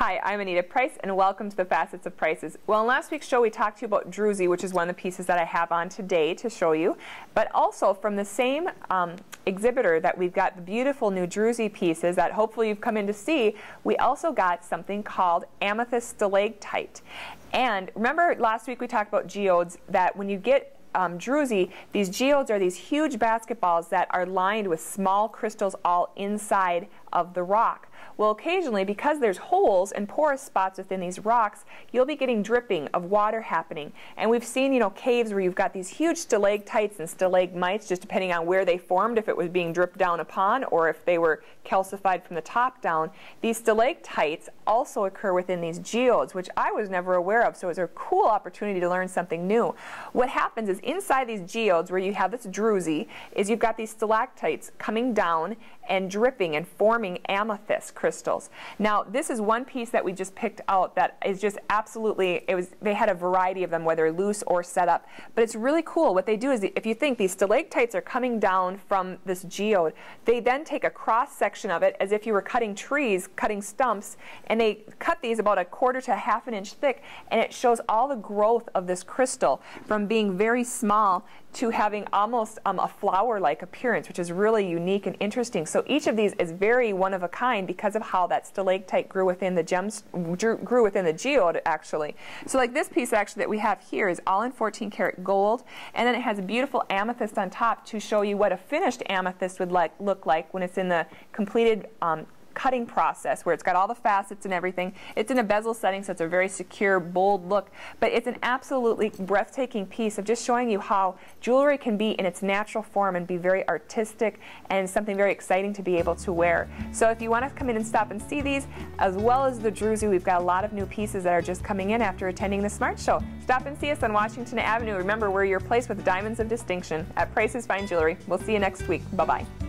Hi, I'm Anita Price, and welcome to the Facets of Prices. Well, in last week's show, we talked to you about druzy, which is one of the pieces that I have on today to show you. But also, from the same exhibitor that we've got the beautiful new druzy pieces that hopefully you've come in to see, we also got something called Amethyst Stalactite. And remember last week we talked about geodes, that when you get druzy, these geodes are these huge basketballs that are lined with small crystals all inside of the rock. Well, occasionally, because there's holes and porous spots within these rocks, you'll be getting dripping of water happening. And we've seen, caves where you've got these huge stalactites and stalagmites, just depending on where they formed, if it was being dripped down upon or if they were calcified from the top down. These stalactites also occur within these geodes, which I was never aware of, so it's a cool opportunity to learn something new. What happens is inside these geodes, where you have this druzy, is you've got these stalactites coming down and dripping and forming amethyst crystals. Now, this is one piece that we just picked out that is just absolutely, they had a variety of them, whether loose or set up, but it's really cool. What they do is, if you think these stalactites are coming down from this geode, they then take a cross section of it as if you were cutting trees, cutting stumps, and they cut these about 1/4 to 1/2 inch thick, and it shows all the growth of this crystal from being very small to having almost a flower-like appearance, which is really unique and interesting. So each of these is very one of a kind because of how that stalactite grew within the grew within the geode, actually. So like this piece actually that we have here is all in 14 karat gold, and then it has a beautiful amethyst on top to show you what a finished amethyst would look like when it's in the completed cutting process, where it's got all the facets and everything. It's in a bezel setting, so it's a very secure, bold look, but it's an absolutely breathtaking piece of just showing you how jewelry can be in its natural form and be very artistic and something very exciting to be able to wear. So if you want to come in and stop and see these, as well as the druzy, we've got a lot of new pieces that are just coming in after attending the Smart Show. Stop and see us on Washington Avenue. Remember, we're your place with diamonds of distinction at Price's Fine Jewelry. We'll see you next week. Bye-bye.